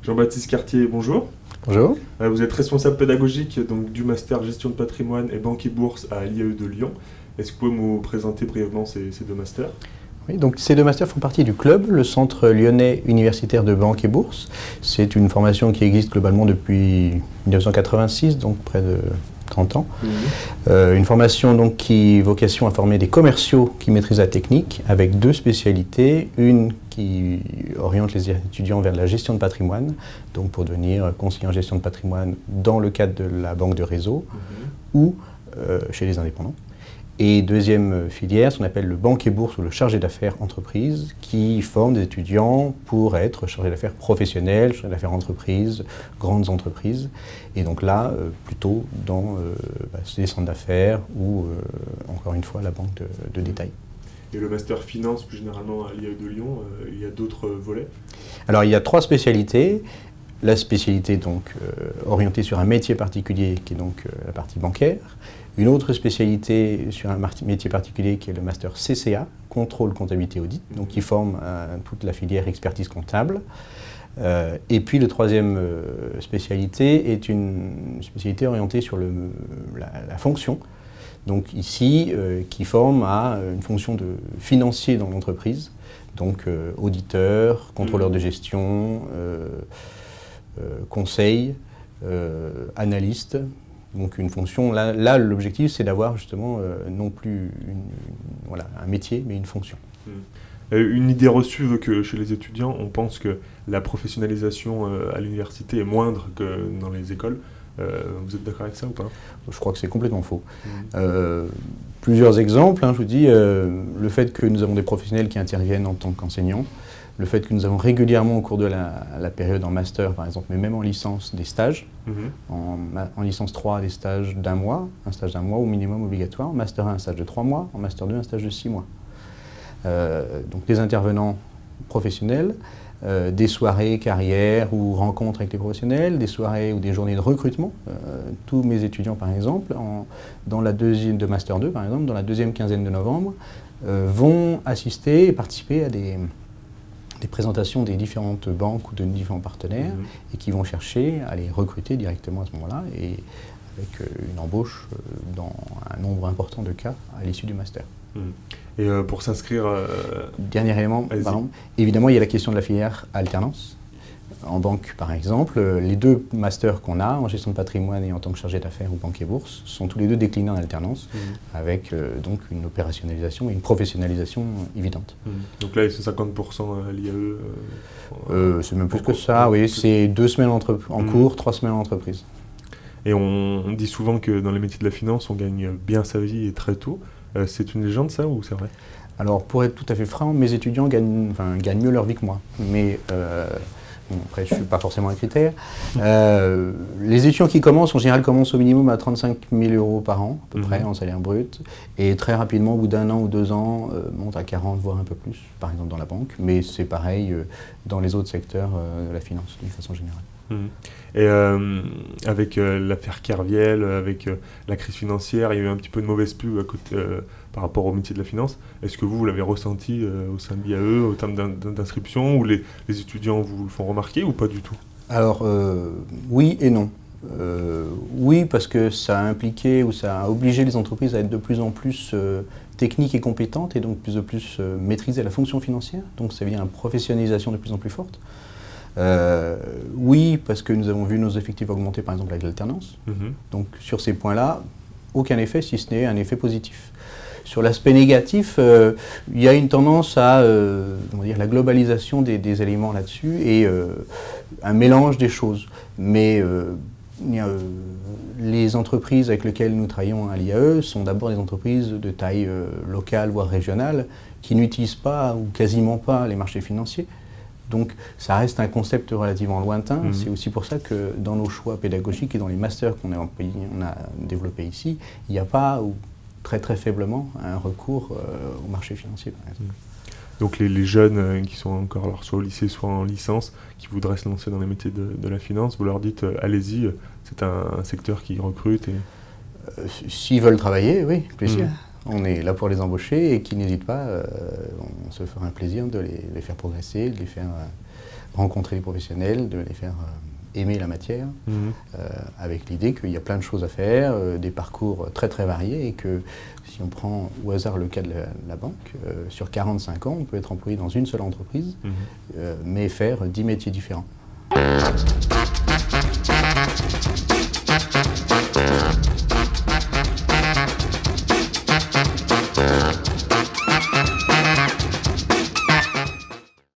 Jean-Baptiste Cartier, bonjour. Bonjour. Vous êtes responsable pédagogique donc, du master gestion de patrimoine et banque et bourse à l'IAE de Lyon. Est-ce que vous pouvez nous présenter brièvement ces deux masters? Oui, donc ces deux masters font partie du CLUB, le Centre lyonnais universitaire de banque et bourse. C'est une formation qui existe globalement depuis 1986, donc près de 30 ans. Une formation donc, qui a vocation à former des commerciaux qui maîtrisent la technique avec deux spécialités. Une qui oriente les étudiants vers la gestion de patrimoine, donc pour devenir conseiller en gestion de patrimoine dans le cadre de la banque de réseau ou chez les indépendants. Et deuxième filière, ce qu'on appelle le banquier bourse ou le chargé d'affaires entreprise, qui forme des étudiants pour être chargé d'affaires professionnels, chargé d'affaires entreprises, grandes entreprises. Et donc là, plutôt dans les centres d'affaires ou, encore une fois, la banque de détail. Et le master finance, plus généralement à l'IAE de Lyon, il y a d'autres volets? Alors, il y a trois spécialités. La spécialité donc orientée sur un métier particulier qui est donc la partie bancaire. Une autre spécialité sur un métier particulier qui est le master CCA, contrôle comptabilité audit, donc qui forme toute la filière expertise comptable. Et puis la troisième spécialité est une spécialité orientée sur la fonction. Donc ici, qui forme à une fonction de financier dans l'entreprise, donc auditeur, contrôleur de gestion, conseil, analyste, donc une fonction, là l'objectif c'est d'avoir justement non plus un métier mais une fonction. Une idée reçue veut que chez les étudiants on pense que la professionnalisation à l'université est moindre que dans les écoles. Vous êtes d'accord avec ça ou pas? Je crois que c'est complètement faux. Plusieurs exemples, je vous dis, le fait que nous avons des professionnels qui interviennent en tant qu'enseignants, le fait que nous avons régulièrement au cours de la période en master par exemple, mais même en licence, des stages, en licence 3 des stages d'un mois, un stage d'un mois au minimum obligatoire, en master 1 un stage de 3 mois, en master 2 un stage de 6 mois. Donc des intervenants professionnels, des soirées carrières ou rencontres avec les professionnels, des soirées ou des journées de recrutement. Tous mes étudiants par exemple, dans la deuxième de master 2 par exemple, dans la deuxième quinzaine de novembre, vont assister et participer à des présentations des différentes banques ou de différents partenaires et qui vont chercher à les recruter directement à ce moment-là et avec une embauche dans un nombre important de cas à l'issue du master. Et pour s'inscrire... Dernier élément, pardon, évidemment il y a la question de la filière alternance. En banque par exemple, les deux masters qu'on a en gestion de patrimoine et en tant que chargé d'affaires ou banque et bourse sont tous les deux déclinés en alternance avec donc une opérationnalisation et une professionnalisation évidente. Donc là, c'est 50% à l'IAE c'est même plus que ça, oui, c'est 2 semaines en cours, 3 semaines en entreprise. Et on dit souvent que dans les métiers de la finance, on gagne bien sa vie et très tôt. C'est une légende ça ou c'est vrai? Alors pour être tout à fait franc, mes étudiants gagnent mieux leur vie que moi. Mais bon, après, je ne suis pas forcément un critère. Les étudiants qui commencent, en général, commencent au minimum à 35 000 € par an, à peu près, en salaire brut. Et très rapidement, au bout d'1 an ou 2 ans, montent à 40, voire un peu plus, par exemple dans la banque. Mais c'est pareil dans les autres secteurs de la finance, d'une façon générale. Et avec l'affaire Kerviel, avec la crise financière, il y a eu un petit peu de mauvaise pub à côté, par rapport au métier de la finance. Est-ce que vous l'avez ressenti au sein de l'IAE, au terme d'inscription, ou les étudiants vous le font remarquer ou pas du tout? Alors, oui et non. Oui, parce que ça a impliqué ou ça a obligé les entreprises à être de plus en plus techniques et compétentes et donc de plus en plus maîtriser la fonction financière. Donc ça veut dire une professionnalisation de plus en plus forte. Oui, parce que nous avons vu nos effectifs augmenter par exemple avec l'alternance. Donc sur ces points-là, aucun effet si ce n'est un effet positif. Sur l'aspect négatif, il y a une tendance à la globalisation des éléments là-dessus et un mélange des choses. Mais les entreprises avec lesquelles nous travaillons à l'IAE sont d'abord des entreprises de taille locale voire régionale qui n'utilisent pas ou quasiment pas les marchés financiers. Donc ça reste un concept relativement lointain. C'est aussi pour ça que dans nos choix pédagogiques et dans les masters qu'on a développés ici, il n'y a pas, ou très très faiblement, un recours au marché financier par exemple. Donc les jeunes qui sont encore alors, soit au lycée, soit en licence, qui voudraient se lancer dans les métiers de la finance, vous leur dites allez-y, c'est un secteur qui recrute S'ils veulent travailler, oui, plaisir. On est là pour les embaucher et qu'ils n'hésitent pas, on se fera un plaisir de les faire progresser, de les faire rencontrer les professionnels, de les faire aimer la matière, avec l'idée qu'il y a plein de choses à faire, des parcours très très variés, et que si on prend au hasard le cas de la banque, sur 45 ans, on peut être employé dans une seule entreprise, mais faire 10 métiers différents.